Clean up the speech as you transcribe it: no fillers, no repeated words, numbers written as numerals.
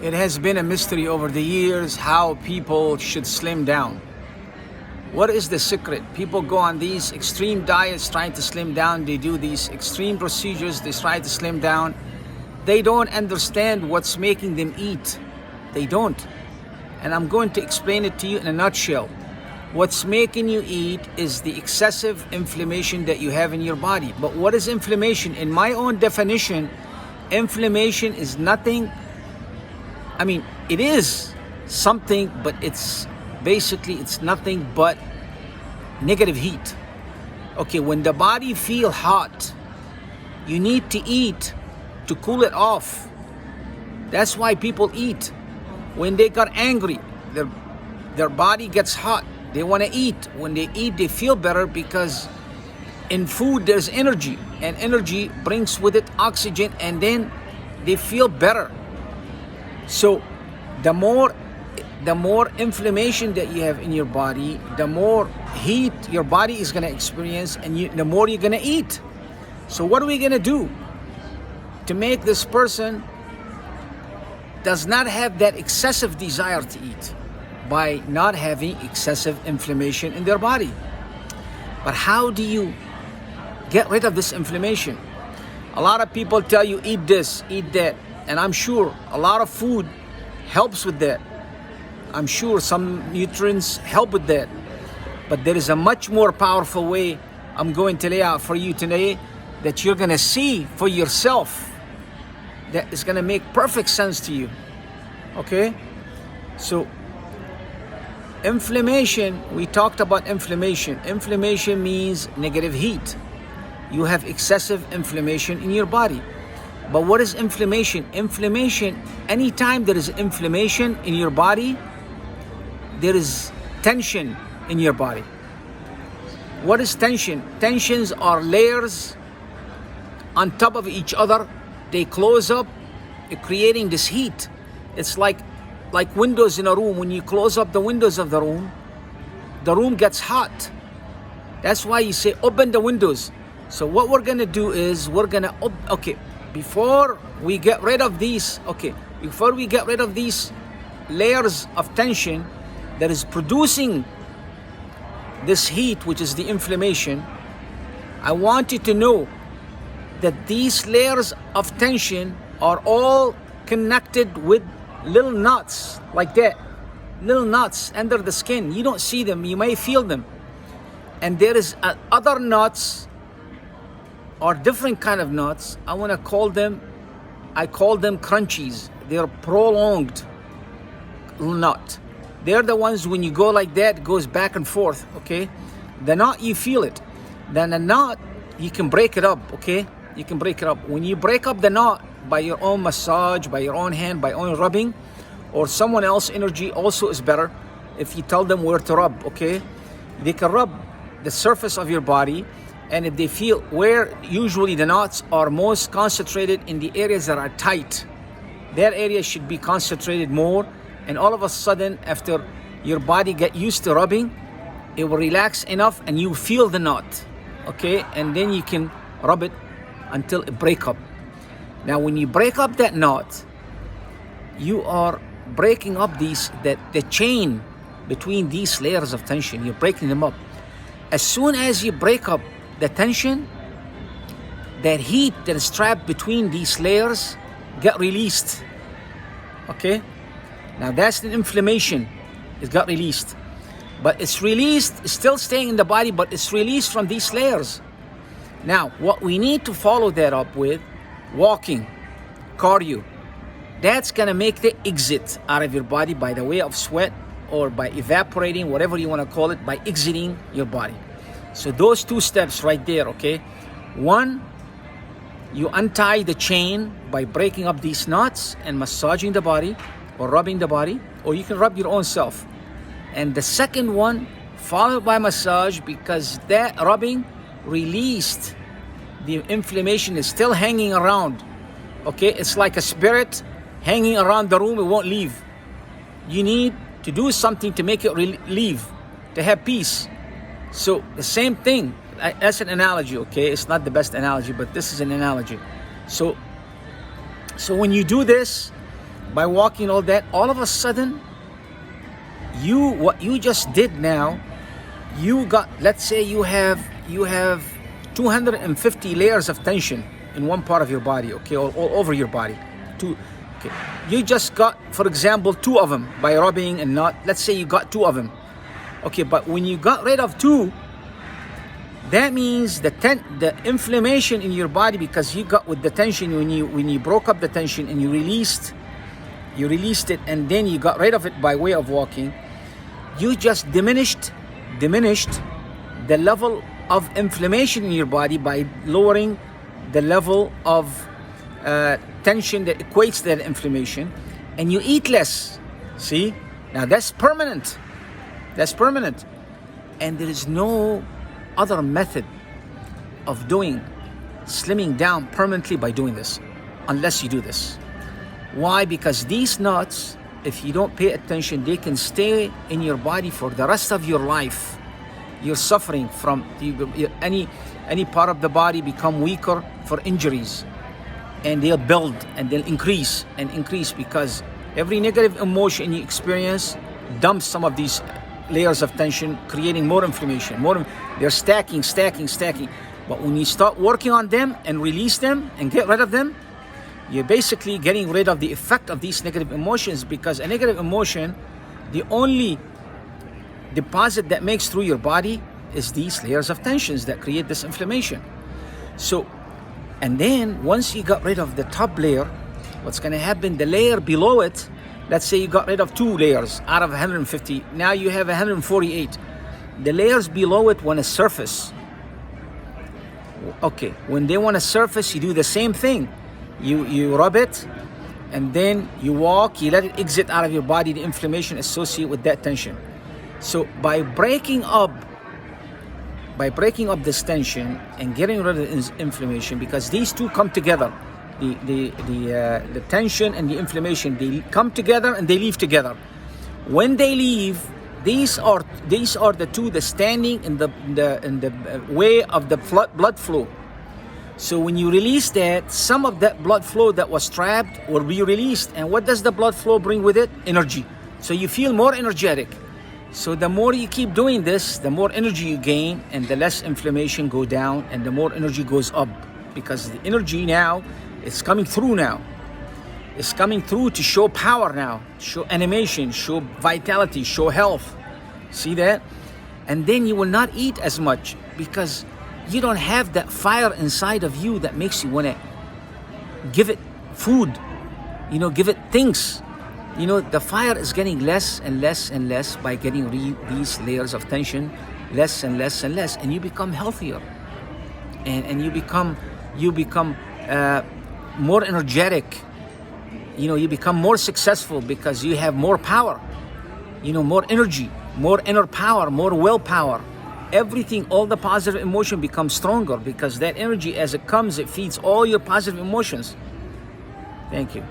It has been a mystery over the years how people should slim down. What is the secret? People go on these extreme diets trying to slim down. They do these extreme procedures. They try to slim down. They don't understand what's making them eat. They don't. And I'm going to explain it to you in a nutshell. What's making you eat is the excessive inflammation that you have in your body. But what is inflammation? In my own definition, inflammation is nothing. It is something, but it's nothing but negative heat. Okay, when the body feel hot, you need to eat to cool it off. That's why people eat. When they got angry, their body gets hot. They want to eat. When they eat, they feel better because in food there's energy, and energy brings with it oxygen, and then they feel better. So the more inflammation that you have in your body, the more heat your body is going to experience, and the more you're going to eat. So what are we going to do to make this person does not have that excessive desire to eat? By not having excessive inflammation in their body. But how do you get rid of this inflammation? A lot of people tell you eat this, eat that, and I'm sure a lot of food helps with that. I'm sure some nutrients help with that. But there is a much more powerful way I'm going to lay out for you today that you're going to see for yourself, that is going to make perfect sense to you. Okay? So inflammation, we talked about inflammation. Inflammation means negative heat. You have excessive inflammation in your body. But what is inflammation? Inflammation, anytime there is inflammation in your body, there is tension in your body. What is tension? Tensions are layers on top of each other. They close up, creating this heat. It's like windows in a room. When you close up the windows of the room gets hot. That's why you say open the windows. So what we're gonna do is before we get rid of these layers of tension that is producing this heat, which is the inflammation, I want you to know that these layers of tension are all connected with little knots like that, little knots under the skin. You don't see them, you may feel them. And there is other knots or different kind of knots. I call them crunchies. They're prolonged knot. They're the ones when you go like that, it goes back and forth, okay? The knot, you feel it. Then the knot, you can break it up, okay? You can break it up. When you break up the knot by your own massage, by your own hand, by your own rubbing, or someone else's energy also is better if you tell them where to rub, okay? They can rub the surface of your body, and if they feel where usually the knots are most concentrated in the areas that are tight, that area should be concentrated more, and all of a sudden after your body get used to rubbing, it will relax enough and you feel the knot, okay? And then you can rub it until it break up. Now when you break up that knot, you are breaking up the chain between these layers of tension. You're breaking them up. As soon as you break up the tension, that heat that is trapped between these layers get released. Okay? Now that's the inflammation. It got released. But it's released, it's still staying in the body, but it's released from these layers. Now, what we need to follow that up with walking, cardio. That's gonna make the exit out of your body by the way of sweat or by evaporating, whatever you wanna call it, by exiting your body. So those two steps right there, okay? One, you untie the chain by breaking up these knots and massaging the body or rubbing the body, or you can rub your own self. And the second one, followed by massage, because that rubbing released the inflammation is still hanging around. Okay, it's like a spirit hanging around the room, it won't leave. You need to do something to make it leave, to have peace. So the same thing, that's an analogy, okay? It's not the best analogy, but this is an analogy. So when you do this, by walking all that, all of a sudden, what you just did now, you got, let's say you have 250 layers of tension in one part of your body, okay, all over your body. Okay. You just got, for example, 2 of them by rubbing and not, let's say you got 2 of them. Okay, but when you got rid of 2, that means the inflammation in your body, because you got with the tension, when you broke up the tension and you released it, and then you got rid of it by way of walking, you just diminished the level of inflammation in your body by lowering the level of tension that equates to that inflammation, and you eat less. See, now that's permanent, and there is no other method of slimming down permanently by doing this, unless you do this. Why? Because these nuts, if you don't pay attention, they can stay in your body for the rest of your life. You're suffering from any part of the body become weaker for injuries, and they'll build and they'll increase because every negative emotion you experience dumps some of these layers of tension, creating more inflammation. They're stacking. But when you start working on them and release them and get rid of them, you're basically getting rid of the effect of these negative emotions, because a negative emotion, the only deposit that makes through your body is these layers of tensions that create this inflammation. So, and then once you got rid of the top layer, what's going to happen, the layer below it, let's say you got rid of 2 layers out of 150, now you have 148. The layers below it want to surface. Okay, when they want to surface, you do the same thing. You rub it, and then you walk, you let it exit out of your body, the inflammation associated with that tension. So by breaking up this tension and getting rid of the inflammation, because these two come together, the tension and the inflammation, they come together and they leave together. When they leave, these are the two that standing in the way of the blood flow. So when you release that, some of that blood flow that was trapped will be released. And what does the blood flow bring with it? Energy. So you feel more energetic. So the more you keep doing this, the more energy you gain, and the less inflammation go down, and the more energy goes up, because the energy now is coming through now. It's coming through to show power now, show animation, show vitality, show health. See that? And then you will not eat as much, because you don't have that fire inside of you that makes you want to give it food, give it things. The fire is getting less and less and less by getting these layers of tension, less and less and less, and you become healthier, and you become more energetic. You become more successful because you have more power, more energy, more inner power, more willpower. Everything, all the positive emotion becomes stronger, because that energy, as it comes, it feeds all your positive emotions. Thank you.